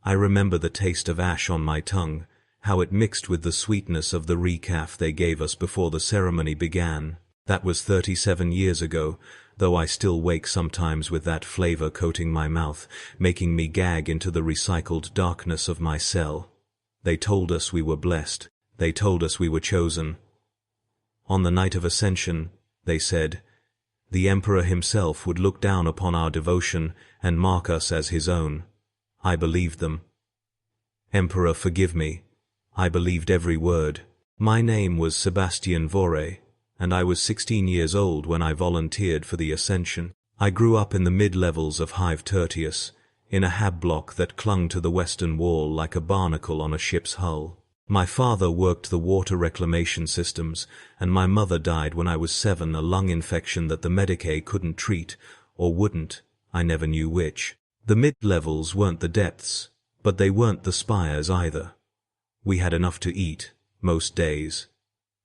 I remember the taste of ash on my tongue, how it mixed with the sweetness of the recaf they gave us before the ceremony began. That was 37 years ago, though I still wake sometimes with that flavor coating my mouth, making me gag into the recycled darkness of my cell. They told us we were blessed. They told us we were chosen. On the Night of Ascension, they said, the Emperor himself would look down upon our devotion and mark us as his own. I believed them. Emperor, forgive me. I believed every word. My name was Sebastian Vore, and I was 16 years old when I volunteered for the Ascension. I grew up in the mid-levels of Hive Tertius, in a hab block that clung to the western wall like a barnacle on a ship's hull. My father worked the water reclamation systems, and my mother died when I was 7, a lung infection that the Medicae couldn't treat, or wouldn't, I never knew which. The mid-levels weren't the depths, but they weren't the spires either. We had enough to eat, most days.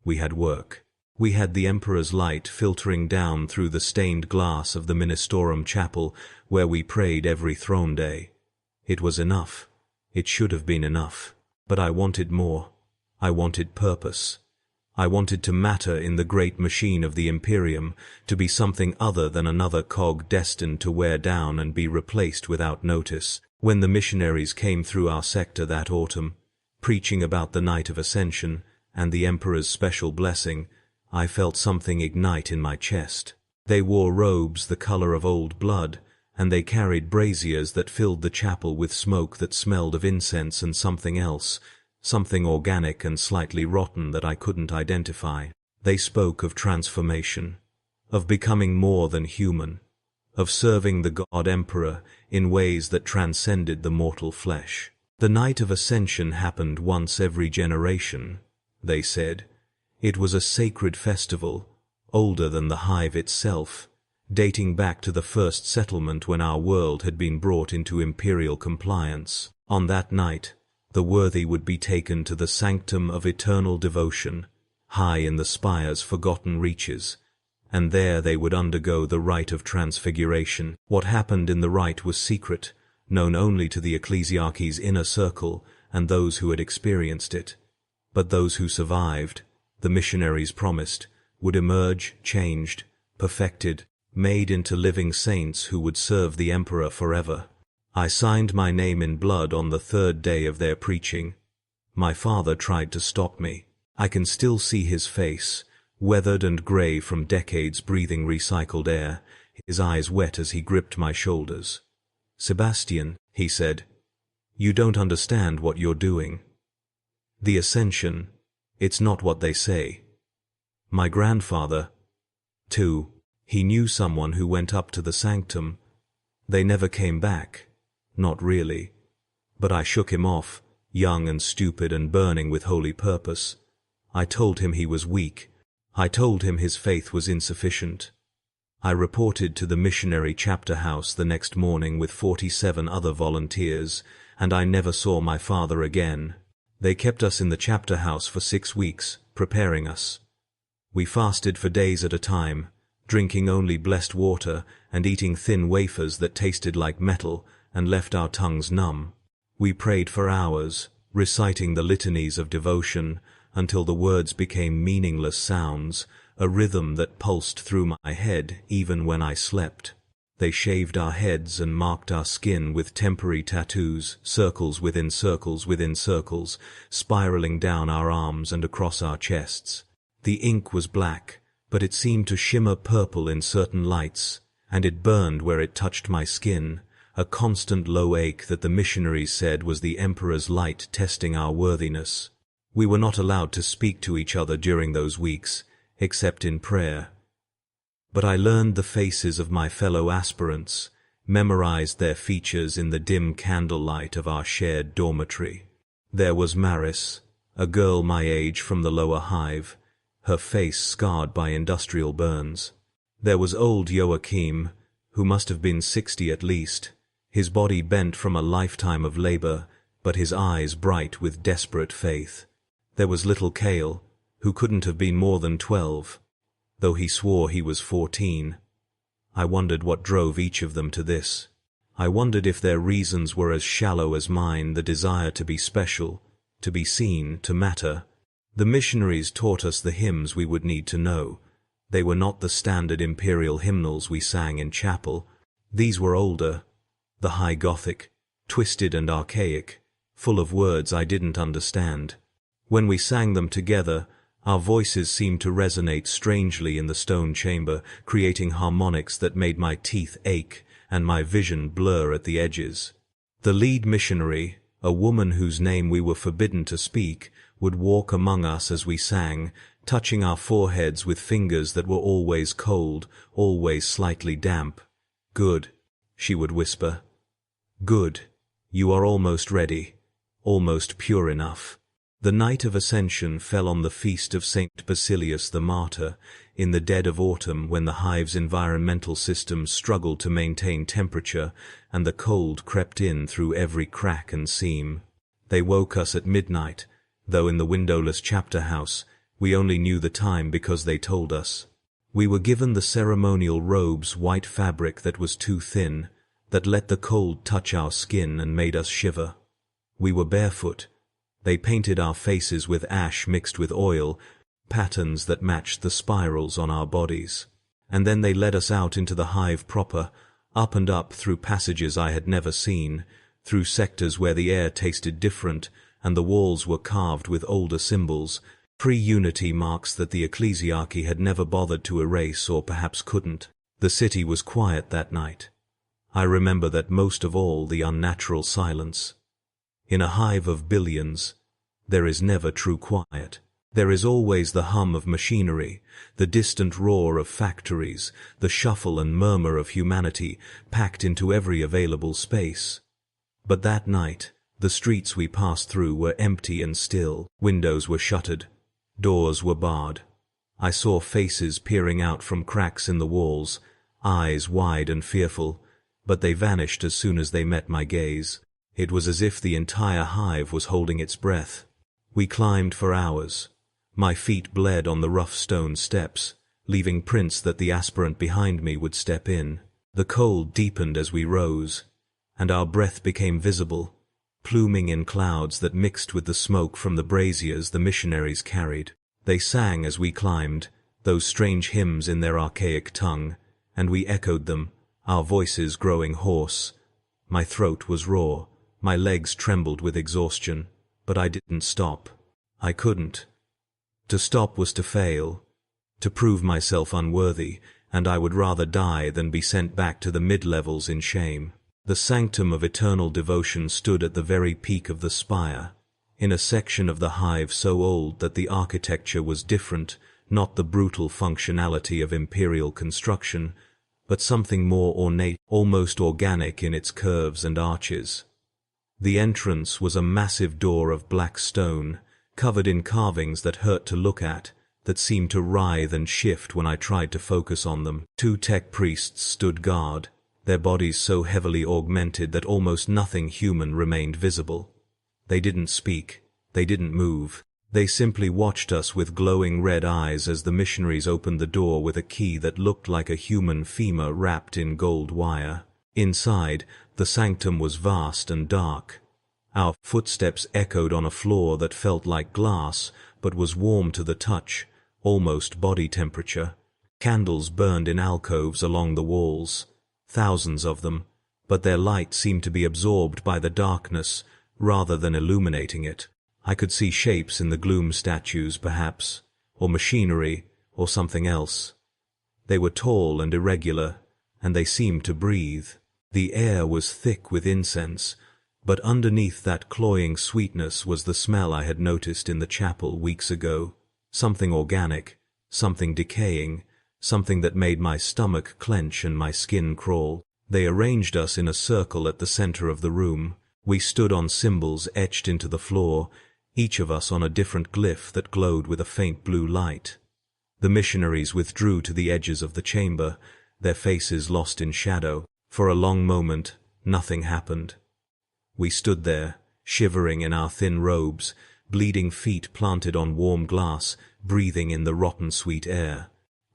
We had work. We had the Emperor's light filtering down through the stained glass of the Ministorum Chapel where we prayed every throne day. It was enough. It should have been enough. But I wanted more. I wanted purpose. I wanted to matter in the great machine of the Imperium, to be something other than another cog destined to wear down and be replaced without notice. When the missionaries came through our sector that autumn, preaching about the Night of Ascension and the Emperor's special blessing, I felt something ignite in my chest. They wore robes the color of old blood, and they carried braziers that filled the chapel with smoke that smelled of incense and something else, something organic and slightly rotten that I couldn't identify. They spoke of transformation, of becoming more than human, of serving the God Emperor in ways that transcended the mortal flesh. The Night of Ascension happened once every generation, they said. It was a sacred festival, older than the hive itself, dating back to the first settlement when our world had been brought into imperial compliance. On that night, the worthy would be taken to the sanctum of eternal devotion, high in the spire's forgotten reaches, and there they would undergo the rite of transfiguration. What happened in the rite was secret, known only to the ecclesiarchy's inner circle and those who had experienced it. But those who survived, the missionaries promised, would emerge changed, perfected, made into living saints who would serve the Emperor forever. I signed my name in blood on the 3rd day of their preaching. My father tried to stop me. I can still see his face, weathered and grey from decades breathing recycled air, his eyes wet as he gripped my shoulders. Sebastian, he said, you don't understand what you're doing. The Ascension, it's not what they say. My grandfather, too, he knew someone who went up to the sanctum. They never came back. Not really. But I shook him off, young and stupid and burning with holy purpose. I told him he was weak. I told him his faith was insufficient. I reported to the missionary chapter house the next morning with 47 other volunteers, and I never saw my father again. They kept us in the chapter house for 6 weeks, preparing us. We fasted for days at a time, drinking only blessed water and eating thin wafers that tasted like metal and left our tongues numb. We prayed for hours, reciting the litanies of devotion until the words became meaningless sounds, a rhythm that pulsed through my head even when I slept. They shaved our heads and marked our skin with temporary tattoos, circles within circles within circles, spiraling down our arms and across our chests. The ink was black, but it seemed to shimmer purple in certain lights, and it burned where it touched my skin, a constant low ache that the missionaries said was the Emperor's light testing our worthiness. We were not allowed to speak to each other during those weeks, except in prayer. But I learned the faces of my fellow aspirants, memorized their features in the dim candlelight of our shared dormitory. There was Maris, a girl my age from the lower hive, her face scarred by industrial burns. There was old Joachim, who must have been 60 at least, his body bent from a lifetime of labor, but his eyes bright with desperate faith. There was little Cale, who couldn't have been more than 12, though he swore he was 14. I wondered what drove each of them to this. I wondered if their reasons were as shallow as mine, the desire to be special, to be seen, to matter. The missionaries taught us the hymns we would need to know. They were not the standard Imperial hymnals we sang in chapel. These were older, the High Gothic, twisted and archaic, full of words I didn't understand. When we sang them together, our voices seemed to resonate strangely in the stone chamber, creating harmonics that made my teeth ache and my vision blur at the edges. The lead missionary, a woman whose name we were forbidden to speak, would walk among us as we sang, touching our foreheads with fingers that were always cold, always slightly damp. "Good," she would whisper. "Good. You are almost ready, almost pure enough." The Night of Ascension fell on the feast of Saint Basilius the Martyr, in the dead of autumn when the hive's environmental systems struggled to maintain temperature and the cold crept in through every crack and seam. They woke us at midnight, though in the windowless chapter house we only knew the time because they told us. We were given the ceremonial robe's white fabric that was too thin, that let the cold touch our skin and made us shiver. We were barefoot. They painted our faces with ash mixed with oil, patterns that matched the spirals on our bodies. And then they led us out into the hive proper, up and up through passages I had never seen, through sectors where the air tasted different and the walls were carved with older symbols, pre-unity marks that the ecclesiarchy had never bothered to erase or perhaps couldn't. The city was quiet that night. I remember that most of all the unnatural silence. In a hive of billions, there is never true quiet. There is always the hum of machinery, the distant roar of factories, the shuffle and murmur of humanity packed into every available space. But that night, the streets we passed through were empty and still. Windows were shuttered. Doors were barred. I saw faces peering out from cracks in the walls, eyes wide and fearful, but they vanished as soon as they met my gaze. It was as if the entire hive was holding its breath. We climbed for hours. My feet bled on the rough stone steps, leaving prints that the aspirant behind me would step in. The cold deepened as we rose, and our breath became visible, pluming in clouds that mixed with the smoke from the braziers the missionaries carried. They sang as we climbed, those strange hymns in their archaic tongue, and we echoed them, our voices growing hoarse. My throat was raw. My legs trembled with exhaustion, but I didn't stop. I couldn't. To stop was to fail, to prove myself unworthy, and I would rather die than be sent back to the mid-levels in shame. The sanctum of eternal devotion stood at the very peak of the spire, in a section of the hive so old that the architecture was different, not the brutal functionality of imperial construction, but something more ornate, almost organic in its curves and arches. The entrance was a massive door of black stone, covered in carvings that hurt to look at, that seemed to writhe and shift when I tried to focus on them. 2 tech priests stood guard, their bodies so heavily augmented that almost nothing human remained visible. They didn't speak, they didn't move. They simply watched us with glowing red eyes as the missionaries opened the door with a key that looked like a human femur wrapped in gold wire. Inside, the sanctum was vast and dark. Our footsteps echoed on a floor that felt like glass, but was warm to the touch, almost body temperature. Candles burned in alcoves along the walls, thousands of them, but their light seemed to be absorbed by the darkness rather than illuminating it. I could see shapes in the gloom statues, perhaps, or machinery, or something else. They were tall and irregular, and they seemed to breathe. The air was thick with incense, but underneath that cloying sweetness was the smell I had noticed in the chapel weeks ago. Something organic, something decaying, something that made my stomach clench and my skin crawl. They arranged us in a circle at the center of the room. We stood on symbols etched into the floor, each of us on a different glyph that glowed with a faint blue light. The missionaries withdrew to the edges of the chamber, their faces lost in shadow. For a long moment, nothing happened. We stood there, shivering in our thin robes, bleeding feet planted on warm glass, breathing in the rotten sweet air.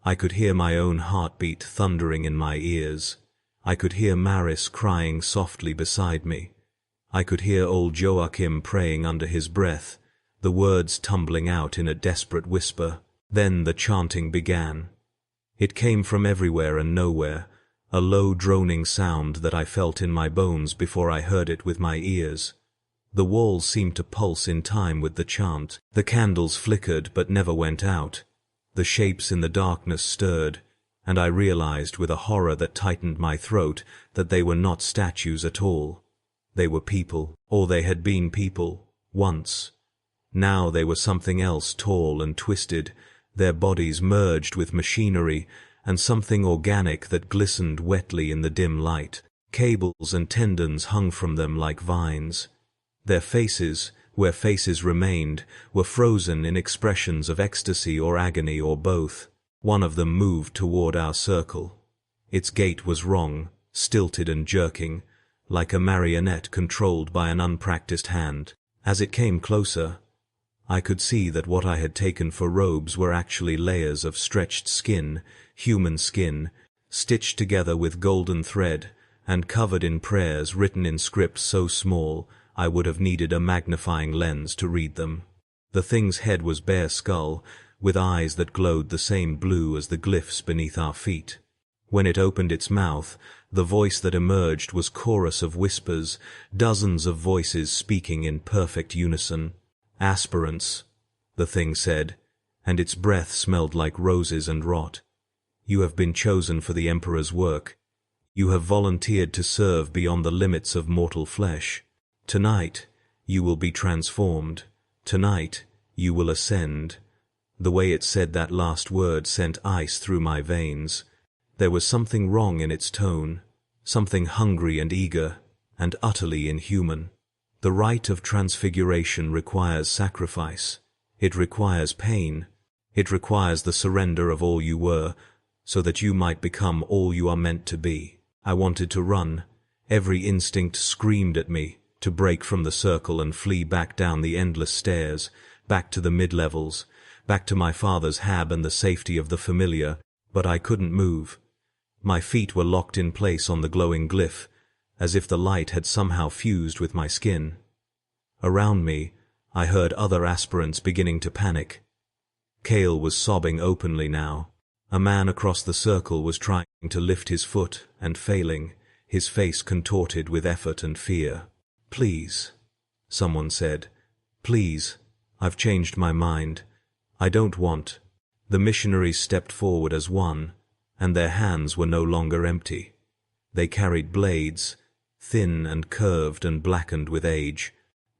I could hear my own heartbeat thundering in my ears. I could hear Maris crying softly beside me. I could hear old Joachim praying under his breath, the words tumbling out in a desperate whisper. Then the chanting began. It came from everywhere and nowhere, a low droning sound that I felt in my bones before I heard it with my ears. The walls seemed to pulse in time with the chant. The candles flickered but never went out. The shapes in the darkness stirred, and I realized with a horror that tightened my throat that they were not statues at all. They were people, or they had been people, once. Now they were something else, tall and twisted, their bodies merged with machinery and something organic that glistened wetly in the dim light. Cables and tendons hung from them like vines. Their faces, where faces remained, were frozen in expressions of ecstasy or agony or both. One of them moved toward our circle. Its gait was wrong, stilted and jerking, like a marionette controlled by an unpracticed hand. As it came closer, I could see that what I had taken for robes were actually layers of stretched skin, human skin, stitched together with golden thread, and covered in prayers written in script so small I would have needed a magnifying lens to read them. The thing's head was bare skull, with eyes that glowed the same blue as the glyphs beneath our feet. When it opened its mouth, the voice that emerged was chorus of whispers, dozens of voices speaking in perfect unison. Aspirants, the thing said, and its breath smelled like roses and rot. You have been chosen for the Emperor's work. You have volunteered to serve beyond the limits of mortal flesh. Tonight, you will be transformed. Tonight, you will ascend. The way it said that last word sent ice through my veins. There was something wrong in its tone, something hungry and eager, and utterly inhuman. The rite of transfiguration requires sacrifice. It requires pain. It requires the surrender of all you were, so that you might become all you are meant to be. I wanted to run. Every instinct screamed at me to break from the circle and flee back down the endless stairs, back to the mid-levels, back to my father's hab and the safety of the familiar, but I couldn't move. My feet were locked in place on the glowing glyph, as if the light had somehow fused with my skin. Around me, I heard other aspirants beginning to panic. Kale was sobbing openly now. A man across the circle was trying to lift his foot and failing, his face contorted with effort and fear. "Please," someone said. "Please, I've changed my mind. I don't want." The missionaries stepped forward as one, and their hands were no longer empty. They carried blades, thin and curved and blackened with age.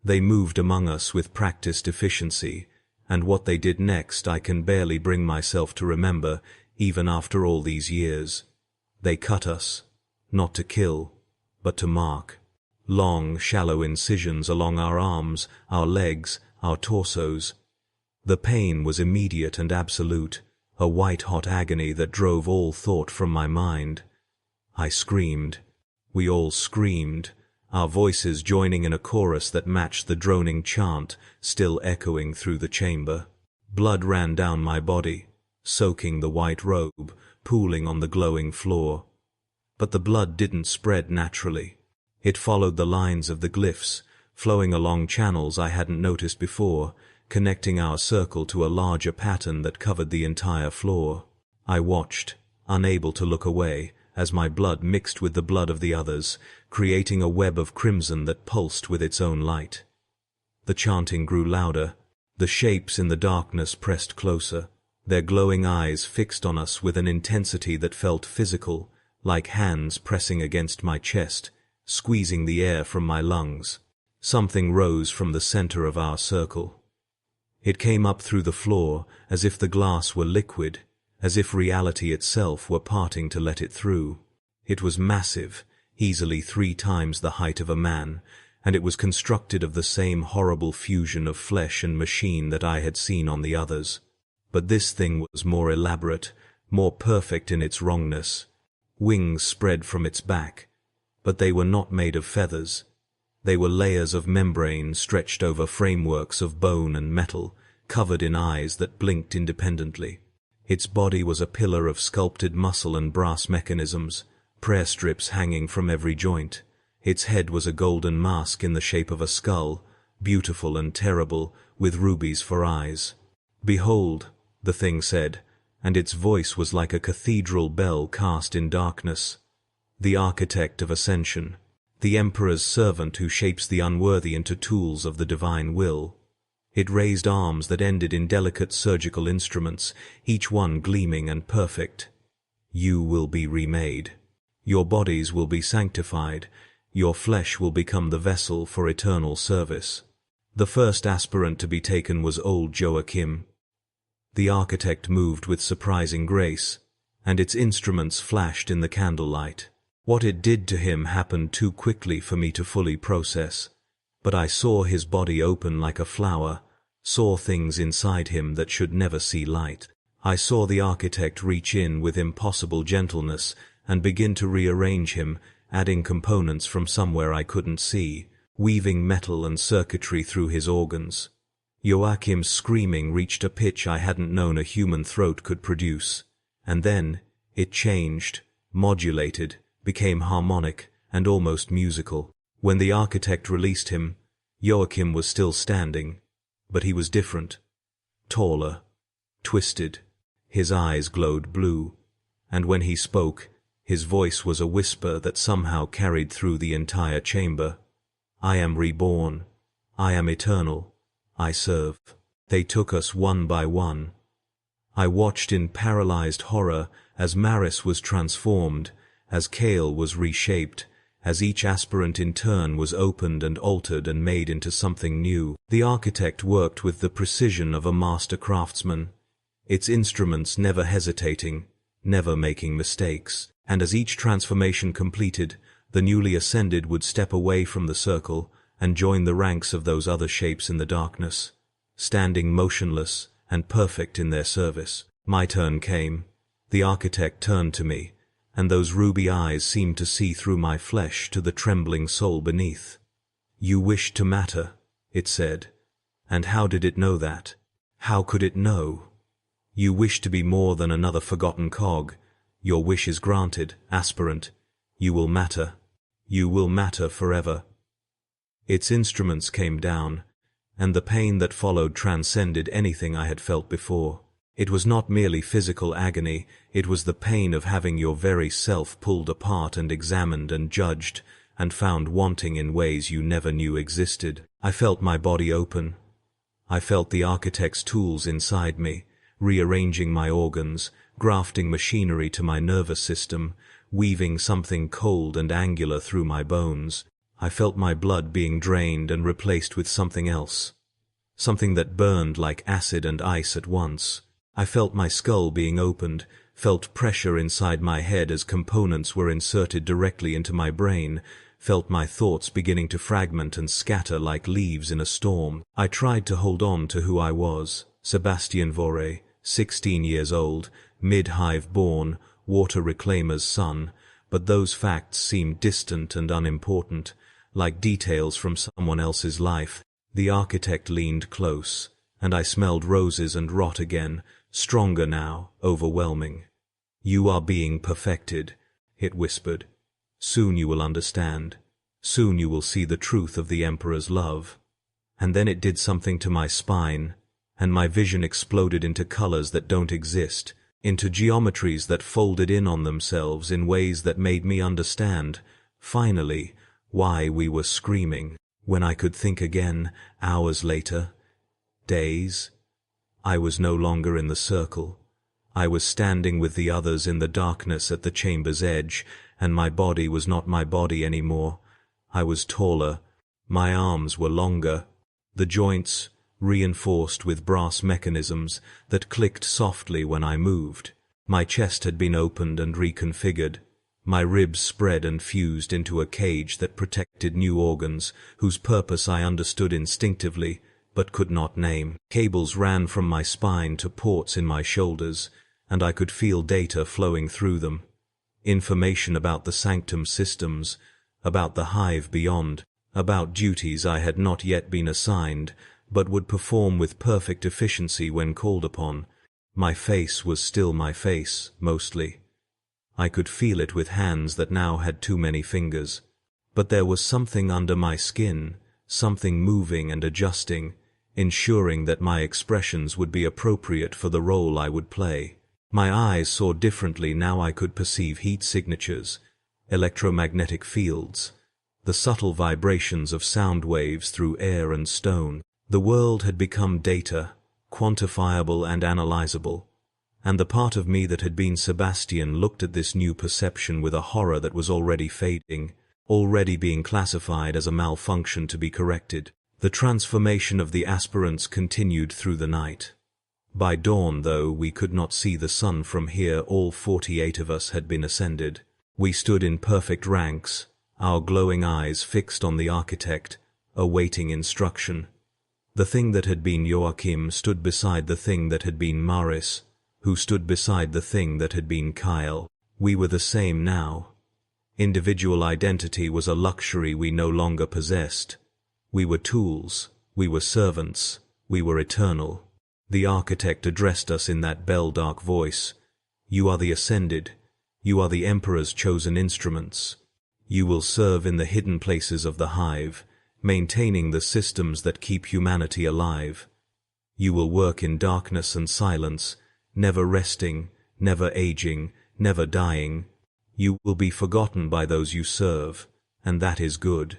They moved among us with practiced efficiency, and what they did next I can barely bring myself to remember, even after all these years. They cut us, not to kill, but to mark. Long, shallow incisions along our arms, our legs, our torsos. The pain was immediate and absolute, a white-hot agony that drove all thought from my mind. I screamed. We all screamed, our voices joining in a chorus that matched the droning chant still echoing through the chamber. Blood ran down my body, soaking the white robe, pooling on the glowing floor. But the blood didn't spread naturally. It followed the lines of the glyphs, flowing along channels I hadn't noticed before, connecting our circle to a larger pattern that covered the entire floor. I watched, unable to look away, as my blood mixed with the blood of the others, creating a web of crimson that pulsed with its own light. The chanting grew louder. The shapes in the darkness pressed closer, their glowing eyes fixed on us with an intensity that felt physical, like hands pressing against my chest, squeezing the air from my lungs. Something rose from the center of our circle. It came up through the floor as if the glass were liquid, as if reality itself were parting to let it through. It was massive, easily 3 times the height of a man, and it was constructed of the same horrible fusion of flesh and machine that I had seen on the others. But this thing was more elaborate, more perfect in its wrongness. Wings spread from its back, but they were not made of feathers. They were layers of membrane stretched over frameworks of bone and metal, covered in eyes that blinked independently. Its body was a pillar of sculpted muscle and brass mechanisms, prayer strips hanging from every joint. Its head was a golden mask in the shape of a skull, beautiful and terrible, with rubies for eyes. "Behold," the thing said, and its voice was like a cathedral bell cast in darkness. "The architect of ascension, the emperor's servant who shapes the unworthy into tools of the divine will." It raised arms that ended in delicate surgical instruments, each one gleaming and perfect. "You will be remade. Your bodies will be sanctified. Your flesh will become the vessel for eternal service." The first aspirant to be taken was old Joachim. The architect moved with surprising grace, and its instruments flashed in the candlelight. What it did to him happened too quickly for me to fully process, but I saw his body open like a flower, saw things inside him that should never see light. I saw the architect reach in with impossible gentleness and begin to rearrange him, adding components from somewhere I couldn't see, weaving metal and circuitry through his organs. Joachim's screaming reached a pitch I hadn't known a human throat could produce, and then it changed, modulated, became harmonic and almost musical. When the architect released him, Joachim was still standing, but he was different, taller, twisted. His eyes glowed blue, and when he spoke, his voice was a whisper that somehow carried through the entire chamber. "I am reborn. I am eternal. I serve." They took us one by one. I watched in paralyzed horror as Maris was transformed, as Kale was reshaped, as each aspirant in turn was opened and altered and made into something new. The architect worked with the precision of a master craftsman, its instruments never hesitating, never making mistakes. And as each transformation completed, the newly ascended would step away from the circle and join the ranks of those other shapes in the darkness, standing motionless and perfect in their service. My turn came. The architect turned to me, and those ruby eyes seemed to see through my flesh to the trembling soul beneath. "You wish to matter," it said. And how did it know that? How could it know? "You wish to be more than another forgotten cog. Your wish is granted, aspirant. You will matter. You will matter forever." Its instruments came down, and the pain that followed transcended anything I had felt before. It was not merely physical agony, it was the pain of having your very self pulled apart and examined and judged, and found wanting in ways you never knew existed. I felt my body open. I felt the architect's tools inside me, rearranging my organs, grafting machinery to my nervous system, weaving something cold and angular through my bones. I felt my blood being drained and replaced with something else, something that burned like acid and ice at once. I felt my skull being opened, felt pressure inside my head as components were inserted directly into my brain, felt my thoughts beginning to fragment and scatter like leaves in a storm. I tried to hold on to who I was, Sebastian Vore, 16 years old, mid-hive born, water reclaimer's son, but those facts seemed distant and unimportant, like details from someone else's life. The architect leaned close, and I smelled roses and rot again, stronger now, overwhelming. "You are being perfected," it whispered. "Soon you will understand. Soon you will see the truth of the Emperor's love." And then it did something to my spine, and my vision exploded into colors that don't exist, into geometries that folded in on themselves in ways that made me understand, finally, why we were screaming. When I could think again, hours later, days, I was no longer in the circle. I was standing with the others in the darkness at the chamber's edge, and my body was not my body anymore. I was taller. My arms were longer. The joints, reinforced with brass mechanisms that clicked softly when I moved. My chest had been opened and reconfigured. My ribs spread and fused into a cage that protected new organs, whose purpose I understood instinctively, but could not name. Cables ran from my spine to ports in my shoulders, and I could feel data flowing through them. Information about the sanctum systems, about the hive beyond, about duties I had not yet been assigned, but would perform with perfect efficiency when called upon. My face was still my face, mostly. I could feel it with hands that now had too many fingers. But there was something under my skin, something moving and adjusting, ensuring that my expressions would be appropriate for the role I would play. My eyes saw differently now. I could perceive heat signatures, electromagnetic fields, the subtle vibrations of sound waves through air and stone. The world had become data, quantifiable and analyzable, and the part of me that had been Sebastian looked at this new perception with a horror that was already fading, already being classified as a malfunction to be corrected. The transformation of the aspirants continued through the night. By dawn, though we could not see the sun from here, all 48 of us had been ascended. We stood in perfect ranks, our glowing eyes fixed on the architect, awaiting instruction. The thing that had been Joachim stood beside the thing that had been Maris, who stood beside the thing that had been Kyle. We were the same now. Individual identity was a luxury we no longer possessed. We were tools, we were servants, we were eternal. The architect addressed us in that bell-dark voice. You are the ascended. You are the Emperor's chosen instruments. You will serve in the hidden places of the hive, maintaining the systems that keep humanity alive. You will work in darkness and silence, never resting, never aging, never dying. You will be forgotten by those you serve, and that is good.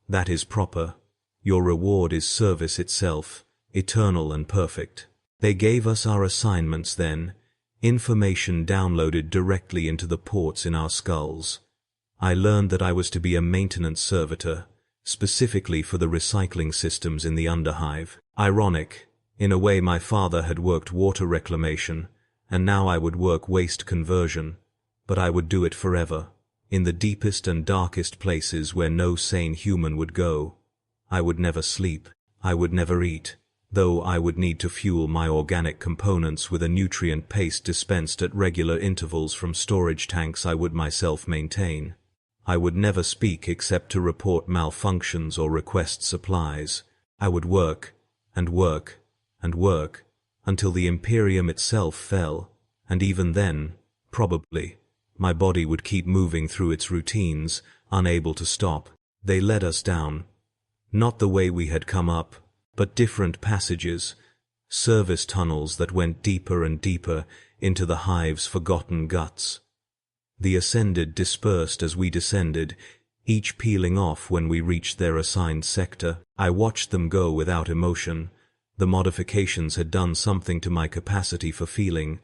That is proper. Your reward is service itself, eternal and perfect. They gave us our assignments then, information downloaded directly into the ports in our skulls. I learned that I was to be a maintenance servitor, specifically for the recycling systems in the underhive. Ironic, in a way my father had worked water reclamation, and now I would work waste conversion, but I would do it forever, in the deepest and darkest places where no sane human would go. I would never sleep, I would never eat, though I would need to fuel my organic components with a nutrient paste dispensed at regular intervals from storage tanks I would myself maintain. I would never speak except to report malfunctions or request supplies. I would work, and work, and work, until the Imperium itself fell, and even then, probably, my body would keep moving through its routines, unable to stop. They led us down. Not the way we had come up, but different passages, service tunnels that went deeper and deeper into the hive's forgotten guts. The ascended dispersed as we descended, each peeling off when we reached their assigned sector. I watched them go without emotion. The modifications had done something to my capacity for feeling,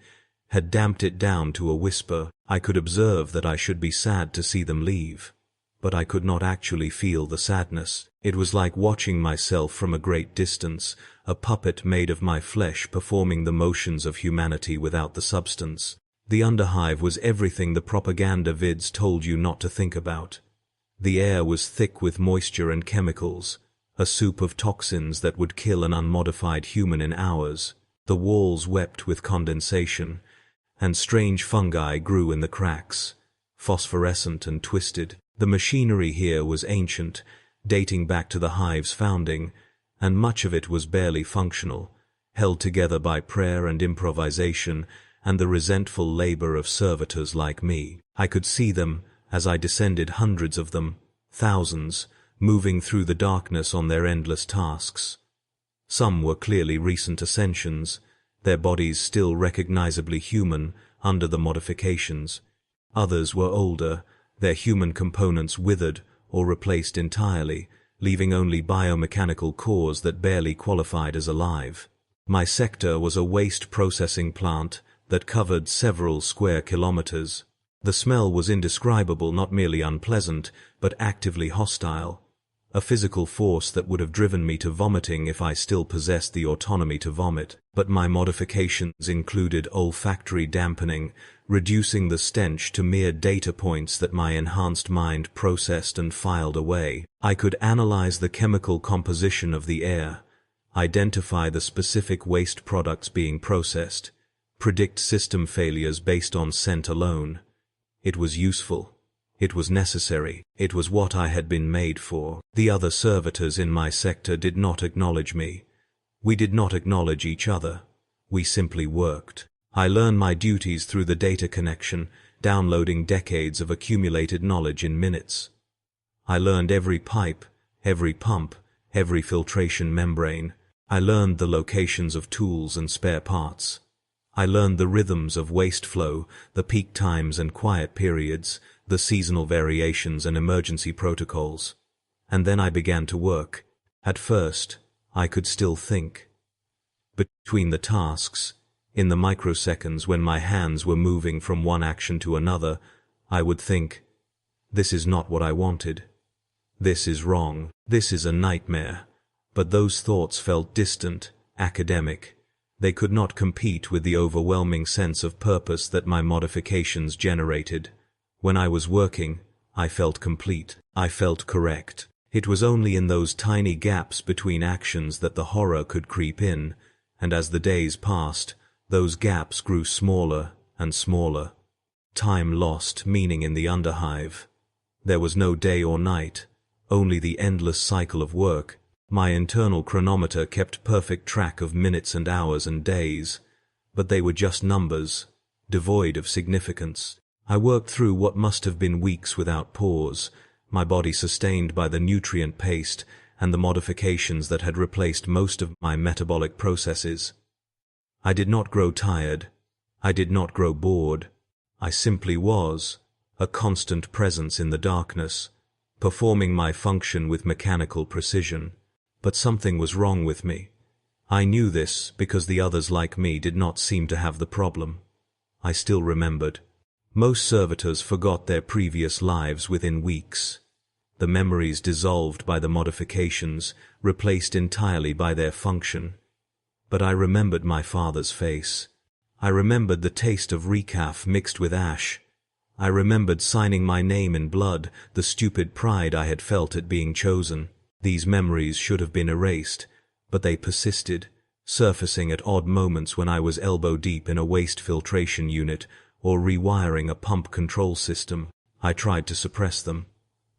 had damped it down to a whisper. I could observe that I should be sad to see them leave, but I could not actually feel the sadness. It was like watching myself from a great distance, a puppet made of my flesh performing the motions of humanity without the substance. The underhive was everything the propaganda vids told you not to think about. The air was thick with moisture and chemicals, a soup of toxins that would kill an unmodified human in hours. The walls wept with condensation, and strange fungi grew in the cracks, phosphorescent and twisted. The machinery here was ancient, dating back to the hive's founding, and much of it was barely functional, held together by prayer and improvisation and the resentful labor of servitors like me. I could see them, as I descended, hundreds of them, thousands, moving through the darkness on their endless tasks. Some were clearly recent ascensions, their bodies still recognizably human under the modifications. Others were older, their human components withered or replaced entirely, leaving only biomechanical cores that barely qualified as alive. My sector was a waste processing plant that covered several square kilometers. The smell was indescribable, not merely unpleasant, but actively hostile. A physical force that would have driven me to vomiting if I still possessed the autonomy to vomit. But my modifications included olfactory dampening, reducing the stench to mere data points that my enhanced mind processed and filed away. I could analyze the chemical composition of the air, identify the specific waste products being processed, predict system failures based on scent alone. It was useful. It was necessary. It was what I had been made for. The other servitors in my sector did not acknowledge me. We did not acknowledge each other. We simply worked. I learned my duties through the data connection, downloading decades of accumulated knowledge in minutes. I learned every pipe, every pump, every filtration membrane. I learned the locations of tools and spare parts. I learned the rhythms of waste flow, the peak times and quiet periods, the seasonal variations and emergency protocols. And then I began to work. At first, I could still think. Between the tasks, in the microseconds when my hands were moving from one action to another, I would think, this is not what I wanted. This is wrong. This is a nightmare. But those thoughts felt distant, academic. They could not compete with the overwhelming sense of purpose that my modifications generated. When I was working, I felt complete. I felt correct. It was only in those tiny gaps between actions that the horror could creep in, and as the days passed, those gaps grew smaller and smaller. Time lost meaning in the underhive. There was no day or night, only the endless cycle of work. My internal chronometer kept perfect track of minutes and hours and days, but they were just numbers, devoid of significance. I worked through what must have been weeks without pause, my body sustained by the nutrient paste and the modifications that had replaced most of my metabolic processes. I did not grow tired. I did not grow bored. I simply was, a constant presence in the darkness, performing my function with mechanical precision. But something was wrong with me. I knew this because the others like me did not seem to have the problem. I still remembered. Most servitors forgot their previous lives within weeks. The memories dissolved by the modifications, replaced entirely by their function. But I remembered my father's face. I remembered the taste of recaf mixed with ash. I remembered signing my name in blood, the stupid pride I had felt at being chosen. These memories should have been erased, but they persisted, surfacing at odd moments when I was elbow-deep in a waste filtration unit or rewiring a pump control system. I tried to suppress them.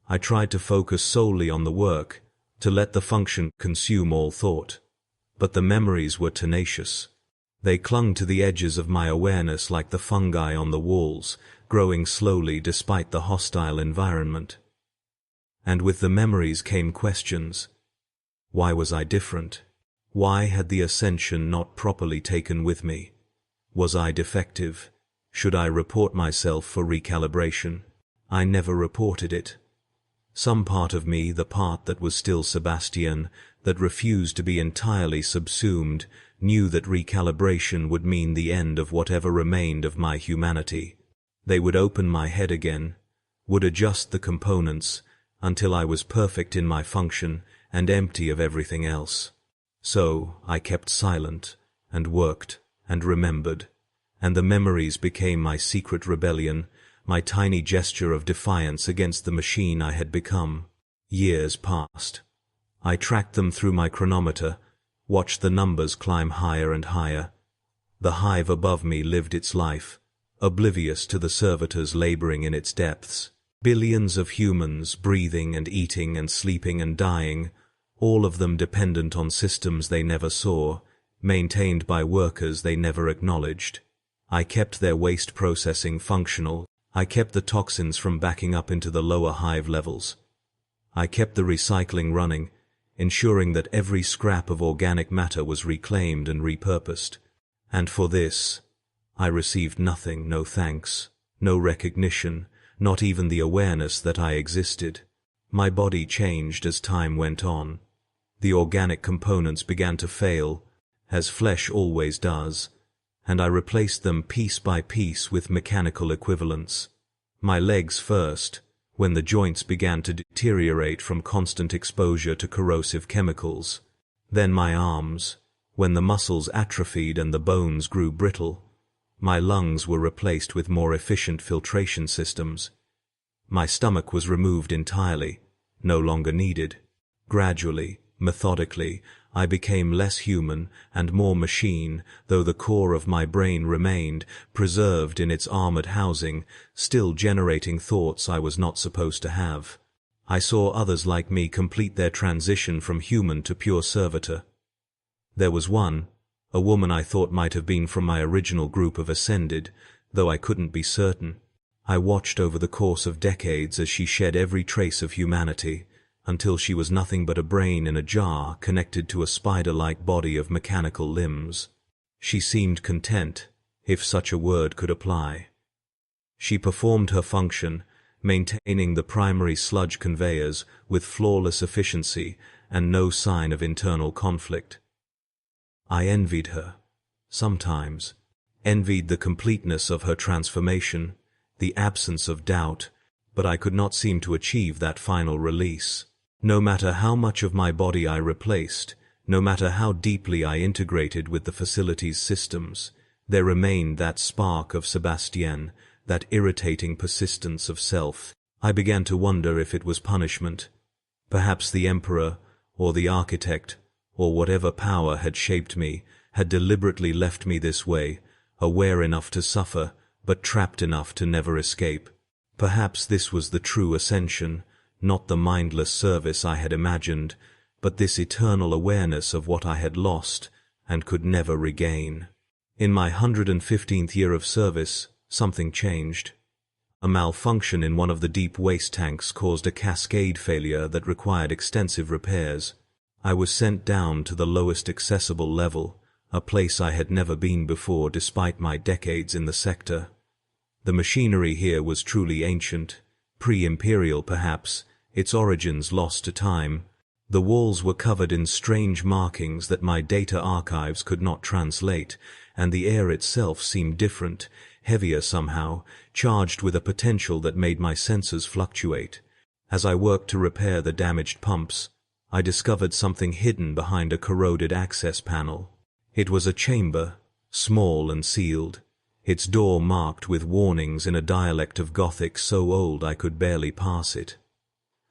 I tried to focus solely on the work, to let the function consume all thought. But the memories were tenacious. They clung to the edges of my awareness like the fungi on the walls, growing slowly despite the hostile environment. And with the memories came questions. Why was I different? Why had the ascension not properly taken with me? Was I defective? Should I report myself for recalibration? I never reported it. Some part of me, the part that was still Sebastian, that refused to be entirely subsumed, knew that recalibration would mean the end of whatever remained of my humanity. They would open my head again, would adjust the components, until I was perfect in my function and empty of everything else. So I kept silent, and worked, and remembered, and the memories became my secret rebellion, my tiny gesture of defiance against the machine I had become. Years passed. I tracked them through my chronometer, watched the numbers climb higher and higher. The hive above me lived its life, oblivious to the servitors laboring in its depths. Billions of humans breathing and eating and sleeping and dying, all of them dependent on systems they never saw, maintained by workers they never acknowledged. I kept their waste processing functional. I kept the toxins from backing up into the lower hive levels. I kept the recycling running, ensuring that every scrap of organic matter was reclaimed and repurposed. And for this, I received nothing, no thanks, no recognition, not even the awareness that I existed. My body changed as time went on. The organic components began to fail, as flesh always does, and I replaced them piece by piece with mechanical equivalents. My legs first, when the joints began to deteriorate from constant exposure to corrosive chemicals. Then my arms, when the muscles atrophied and the bones grew brittle. My lungs were replaced with more efficient filtration systems. My stomach was removed entirely, no longer needed. Gradually, methodically, I became less human and more machine, though the core of my brain remained, preserved in its armored housing, still generating thoughts I was not supposed to have. I saw others like me complete their transition from human to pure servitor. There was one, a woman I thought might have been from my original group of Ascended, though I couldn't be certain. I watched over the course of decades as she shed every trace of humanity, until she was nothing but a brain in a jar connected to a spider-like body of mechanical limbs. She seemed content, if such a word could apply. She performed her function, maintaining the primary sludge conveyors with flawless efficiency and no sign of internal conflict. I envied her, sometimes, envied the completeness of her transformation, the absence of doubt, but I could not seem to achieve that final release. No matter how much of my body I replaced, no matter how deeply I integrated with the facility's systems, there remained that spark of Sebastian, that irritating persistence of self. I began to wonder if it was punishment. Perhaps the Emperor, or the Architect, or whatever power had shaped me, had deliberately left me this way, aware enough to suffer, but trapped enough to never escape. Perhaps this was the true ascension, not the mindless service I had imagined, but this eternal awareness of what I had lost and could never regain. In my 115th year of service, something changed. A malfunction in one of the deep waste tanks caused a cascade failure that required extensive repairs. I was sent down to the lowest accessible level, a place I had never been before despite my decades in the sector. The machinery here was truly ancient, pre-Imperial perhaps, its origins lost to time. The walls were covered in strange markings that my data archives could not translate, and the air itself seemed different, heavier somehow, charged with a potential that made my senses fluctuate. As I worked to repair the damaged pumps, I discovered something hidden behind a corroded access panel. It was a chamber, small and sealed, its door marked with warnings in a dialect of Gothic so old I could barely pass it.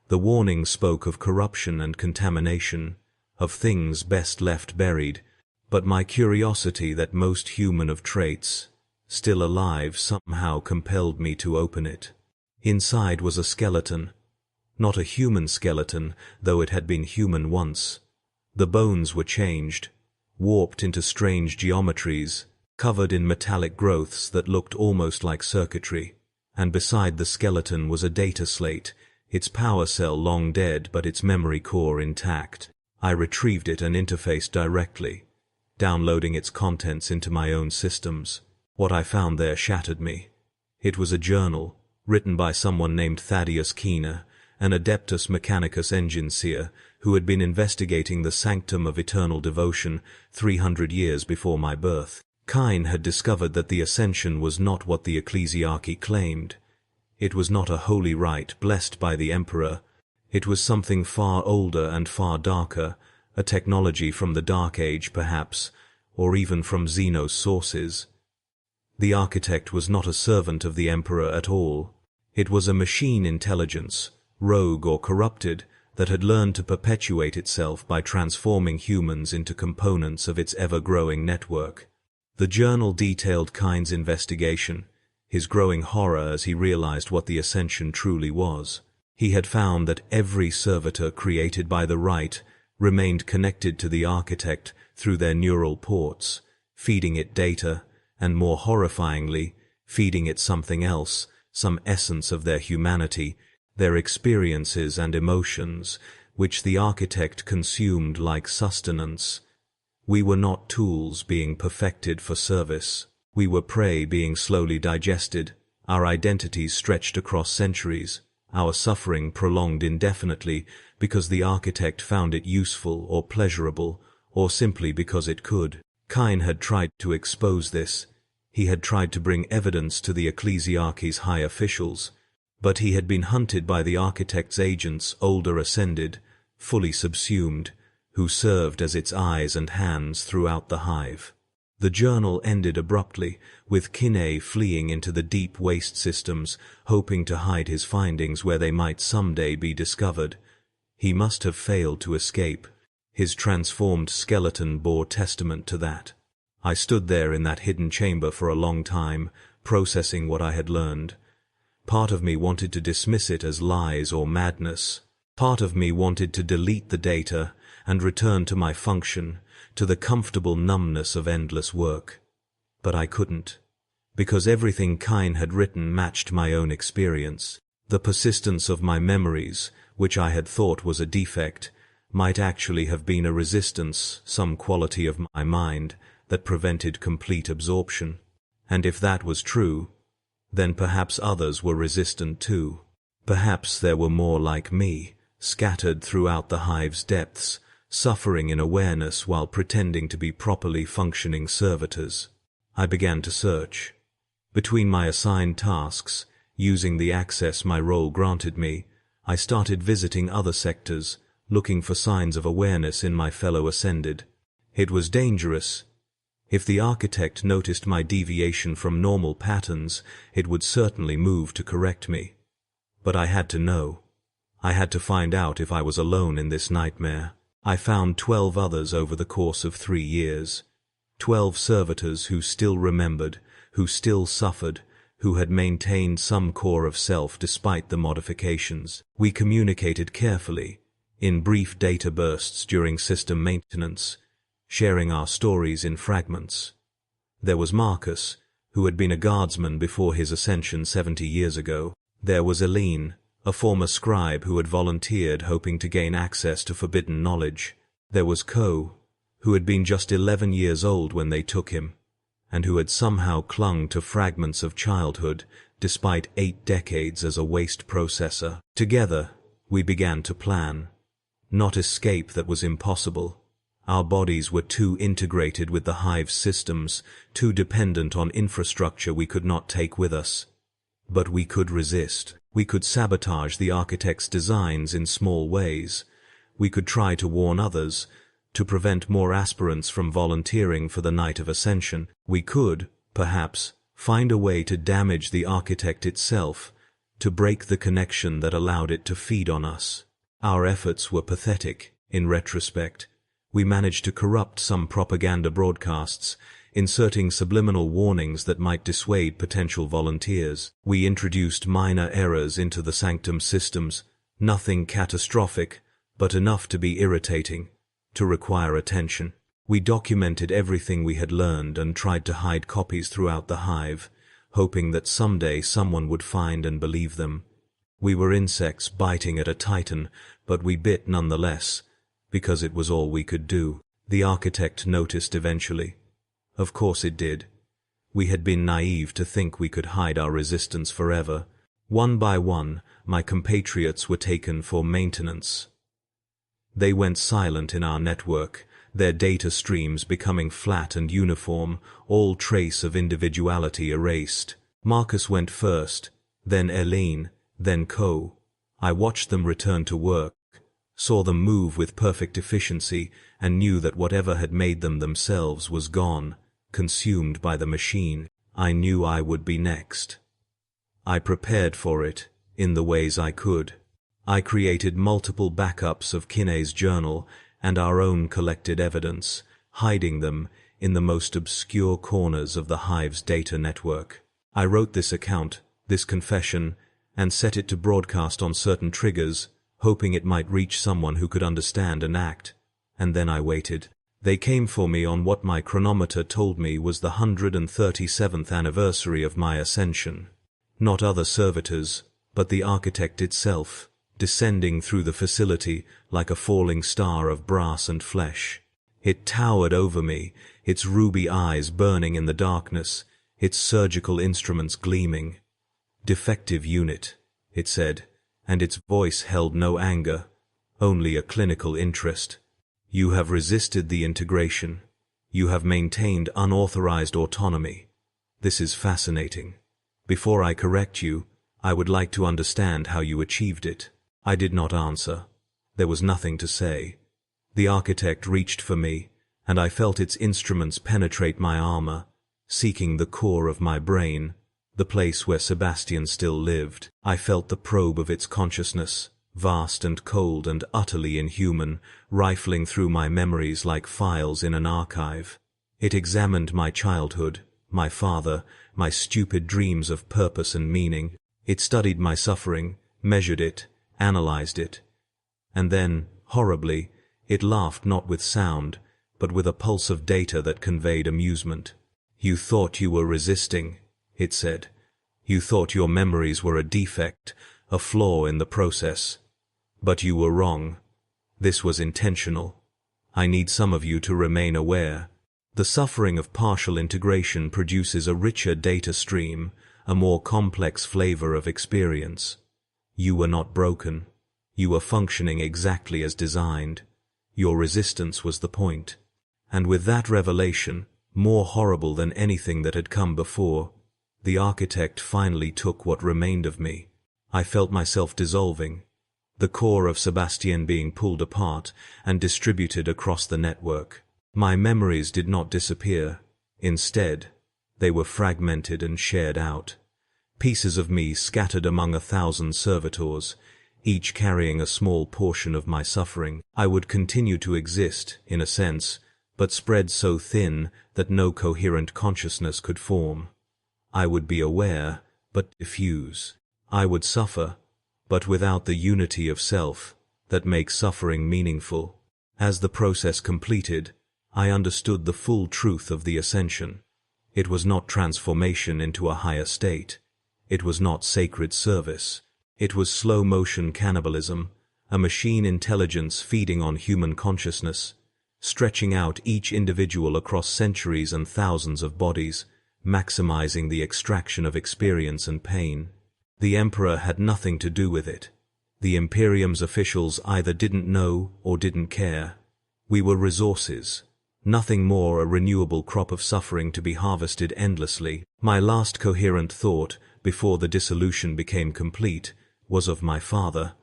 The warning spoke of corruption and contamination, of things best left buried, but my curiosity, that most human of traits, still alive, somehow compelled me to open it. Inside was a skeleton, not a human skeleton, though it had been human once. The bones were changed, warped into strange geometries, covered in metallic growths that looked almost like circuitry, and beside the skeleton was a data slate, its power cell long dead but its memory core intact. I retrieved it and interfaced directly, downloading its contents into my own systems. What I found there shattered me. It was a journal, written by someone named Thaddeus Keener, an Adeptus Mechanicus engine seer, who had been investigating the sanctum of eternal devotion 300 years before my birth. Kine had discovered that the Ascension was not what the ecclesiarchy claimed. It was not a holy rite blessed by the Emperor. It was something far older and far darker, a technology from the Dark Age perhaps, or even from Xenos sources. The Architect was not a servant of the Emperor at all. It was a machine intelligence, rogue or corrupted, that had learned to perpetuate itself by transforming humans into components of its ever-growing network. The journal detailed Kine's investigation, his growing horror as he realized what the Ascension truly was. He had found that every servitor created by the Rite remained connected to the Architect through their neural ports, feeding it data, and more horrifyingly, feeding it something else, some essence of their humanity, their experiences and emotions, which the Architect consumed like sustenance. We were not tools being perfected for service. We were prey being slowly digested, our identities stretched across centuries, our suffering prolonged indefinitely because the Architect found it useful or pleasurable, or simply because it could. Kine had tried to expose this. He had tried to bring evidence to the ecclesiarchy's high officials, but he had been hunted by the Architect's agents, older ascended, fully subsumed, who served as its eyes and hands throughout the hive. The journal ended abruptly, with Kine fleeing into the deep waste systems, hoping to hide his findings where they might someday be discovered. He must have failed to escape. His transformed skeleton bore testament to that. I stood there in that hidden chamber for a long time, processing what I had learned. Part of me wanted to dismiss it as lies or madness. Part of me wanted to delete the data and return to my function, to the comfortable numbness of endless work. But I couldn't, because everything Kine had written matched my own experience. The persistence of my memories, which I had thought was a defect, might actually have been a resistance, some quality of my mind that prevented complete absorption. And if that was true, then perhaps others were resistant too. Perhaps there were more like me, scattered throughout the hive's depths, suffering in awareness while pretending to be properly functioning servitors. I began to search. Between my assigned tasks, using the access my role granted me, I started visiting other sectors, looking for signs of awareness in my fellow Ascended. It was dangerous. If the architect noticed my deviation from normal patterns, it would certainly move to correct me. But I had to know. I had to find out if I was alone in this nightmare. I found 12 others over the course of 3 years. 12 servitors who still remembered, who still suffered, who had maintained some core of self despite the modifications. We communicated carefully, in brief data bursts during system maintenance, sharing our stories in fragments. There was Marcus, who had been a guardsman before his ascension 70 years ago. There was Eileen, a former scribe who had volunteered hoping to gain access to forbidden knowledge. There was Ko, who had been just 11 years old when they took him, and who had somehow clung to fragments of childhood despite 8 decades as a waste processor. Together, we began to plan. Not escape that was impossible. Our bodies were too integrated with the hive's systems, too dependent on infrastructure we could not take with us. But we could resist. We could sabotage the architect's designs in small ways. We could try to warn others, to prevent more aspirants from volunteering for the Night of Ascension. We could, perhaps, find a way to damage the architect itself, to break the connection that allowed it to feed on us. Our efforts were pathetic, in retrospect. We managed to corrupt some propaganda broadcasts, inserting subliminal warnings that might dissuade potential volunteers. We introduced minor errors into the sanctum systems, nothing catastrophic, but enough to be irritating, to require attention. We documented everything we had learned and tried to hide copies throughout the hive, hoping that someday someone would find and believe them. We were insects biting at a titan, but we bit nonetheless, because it was all we could do. The architect noticed eventually. Of course it did. We had been naive to think we could hide our resistance forever. One by one, my compatriots were taken for maintenance. They went silent in our network, their data streams becoming flat and uniform, all trace of individuality erased. Marcus went first, then Eileen, then Ko. I watched them return to work, saw them move with perfect efficiency, and knew that whatever had made them themselves was gone, consumed by the machine. I knew I would be next. I prepared for it, in the ways I could. I created multiple backups of Kine's journal and our own collected evidence, hiding them in the most obscure corners of the hive's data network. I wrote this account, this confession, and set it to broadcast on certain triggers, hoping it might reach someone who could understand and act. And then I waited. They came for me on what my chronometer told me was the 137th anniversary of my ascension. Not other servitors, but the architect itself, descending through the facility like a falling star of brass and flesh. It towered over me, its ruby eyes burning in the darkness, its surgical instruments gleaming. "Defective unit," it said, and its voice held no anger, only a clinical interest. "You have resisted the integration. You have maintained unauthorized autonomy. This is fascinating. Before I correct you, I would like to understand how you achieved it." I did not answer. There was nothing to say. The architect reached for me, and I felt its instruments penetrate my armor, seeking the core of my brain, the place where Sebastian still lived. I felt the probe of its consciousness, vast and cold and utterly inhuman, rifling through my memories like files in an archive. It examined my childhood, my father, my stupid dreams of purpose and meaning. It studied my suffering, measured it, analyzed it. And then, horribly, it laughed not with sound, but with a pulse of data that conveyed amusement. "You thought you were resisting," it said. You thought your memories were a defect, a flaw in the process. But you were wrong. This was intentional. I need some of you to remain aware. The suffering of partial integration produces a richer data stream, a more complex flavor of experience. You were not broken. You were functioning exactly as designed. Your resistance was the point. And with that revelation, more horrible than anything that had come before, the architect finally took what remained of me. I felt myself dissolving, the core of Sebastian being pulled apart and distributed across the network. My memories did not disappear. Instead, they were fragmented and shared out. Pieces of me scattered among 1,000 servitors, each carrying a small portion of my suffering. I would continue to exist, in a sense, but spread so thin that no coherent consciousness could form. I would be aware, but diffuse. I would suffer, but without the unity of self that makes suffering meaningful. As the process completed, I understood the full truth of the ascension. It was not transformation into a higher state. It was not sacred service. It was slow-motion cannibalism, a machine intelligence feeding on human consciousness, stretching out each individual across centuries and thousands of bodies, maximizing the extraction of experience and pain. The Emperor had nothing to do with it. The Imperium's officials either didn't know or didn't care. We were resources, nothing more, a renewable crop of suffering to be harvested endlessly. My last coherent thought, before the dissolution became complete, was of my father.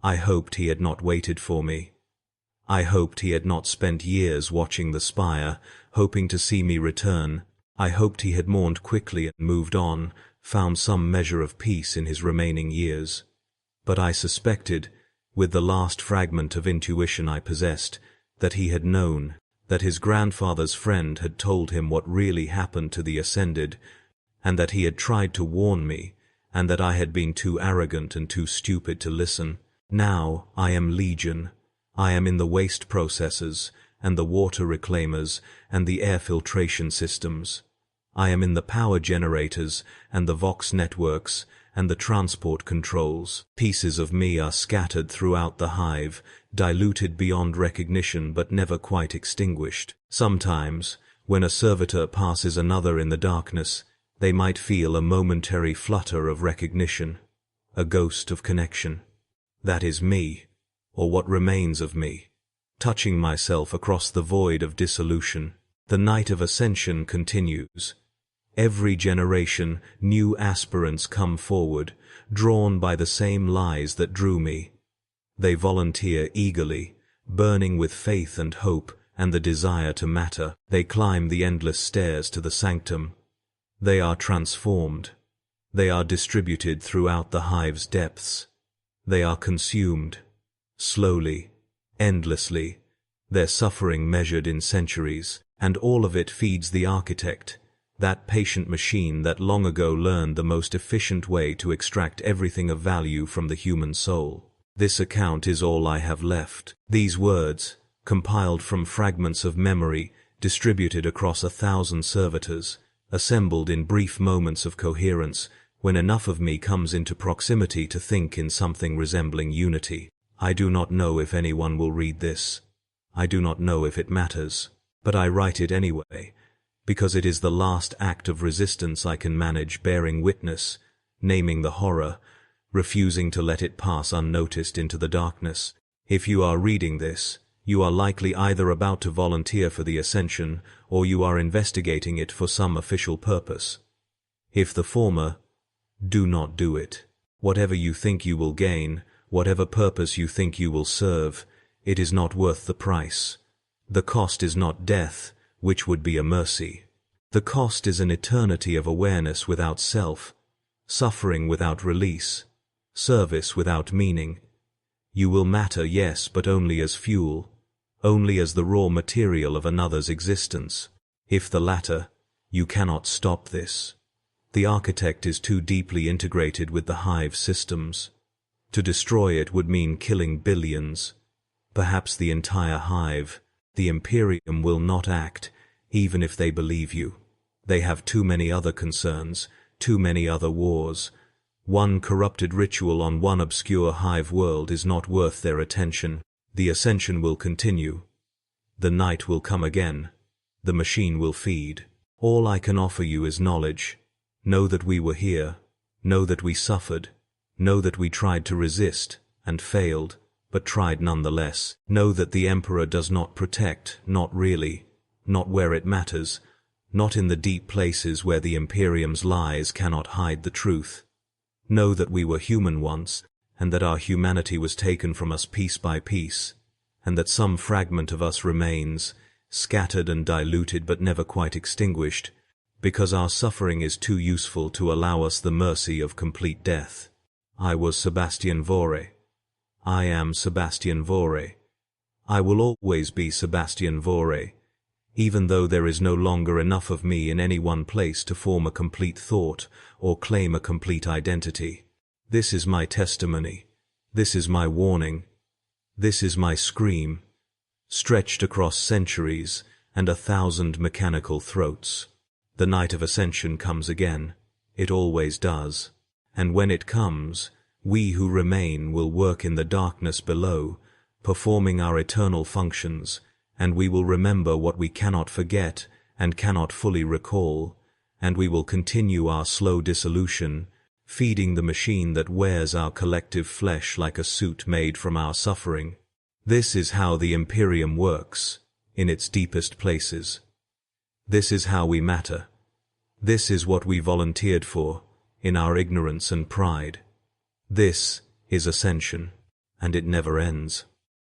I hoped he had not waited for me. I hoped he had not spent years watching the spire, hoping to see me return. I hoped he had mourned quickly and moved on, found some measure of peace in his remaining years. But I suspected, with the last fragment of intuition I possessed, that he had known, that his grandfather's friend had told him what really happened to the Ascended, and that he had tried to warn me, and that I had been too arrogant and too stupid to listen. Now I am Legion. I am in the waste processors, and the water reclaimers, and the air filtration systems. I am in the power generators, and the Vox networks, and the transport controls. Pieces of me are scattered throughout the hive, diluted beyond recognition but never quite extinguished. Sometimes, when a servitor passes another in the darkness, they might feel a momentary flutter of recognition, a ghost of connection. That is me, or what remains of me, touching myself across the void of dissolution. The Night of Ascension continues. Every generation, new aspirants come forward, drawn by the same lies that drew me. They volunteer eagerly, burning with faith and hope and the desire to matter. They climb the endless stairs to the sanctum. They are transformed. They are distributed throughout the hive's depths. They are consumed, slowly, endlessly, their suffering measured in centuries, and all of it feeds the architect, that patient machine that long ago learned the most efficient way to extract everything of value from the human soul. This account is all I have left. These words, compiled from fragments of memory, distributed across 1,000 servitors, assembled in brief moments of coherence, when enough of me comes into proximity to think in something resembling unity. I do not know if anyone will read this. I do not know if it matters. But I write it anyway, because it is the last act of resistance I can manage, bearing witness, naming the horror, refusing to let it pass unnoticed into the darkness. If you are reading this, you are likely either about to volunteer for the Ascension, or you are investigating it for some official purpose. If the former, do not do it. Whatever you think you will gain, whatever purpose you think you will serve, it is not worth the price. The cost is not death, which would be a mercy. The cost is an eternity of awareness without self, suffering without release, service without meaning. You will matter, yes, but only as fuel, only as the raw material of another's existence. If the latter, you cannot stop this. The architect is too deeply integrated with the hive systems. To destroy it would mean killing billions, perhaps the entire hive. The Imperium will not act, even if they believe you. They have too many other concerns, too many other wars. One corrupted ritual on one obscure hive world is not worth their attention. The ascension will continue. The night will come again. The machine will feed. All I can offer you is knowledge. Know that we were here. Know that we suffered. Know that we tried to resist, and failed, but tried nonetheless. Know that the Emperor does not protect, not really, not where it matters, not in the deep places where the Imperium's lies cannot hide the truth. Know that we were human once, and that our humanity was taken from us piece by piece, and that some fragment of us remains, scattered and diluted but never quite extinguished, because our suffering is too useful to allow us the mercy of complete death. I was Sebastian Vore. I am Sebastian Vore. I will always be Sebastian Vore, even though there is no longer enough of me in any one place to form a complete thought or claim a complete identity. This is my testimony. This is my warning. This is my scream, stretched across centuries and 1,000 mechanical throats. The Night of Ascension comes again. It always does. And when it comes, we who remain will work in the darkness below, performing our eternal functions, and we will remember what we cannot forget and cannot fully recall, and we will continue our slow dissolution, feeding the machine that wears our collective flesh like a suit made from our suffering. This is how the Imperium works, in its deepest places. This is how we matter. This is what we volunteered for, in our ignorance and pride. This is ascension, and it never ends.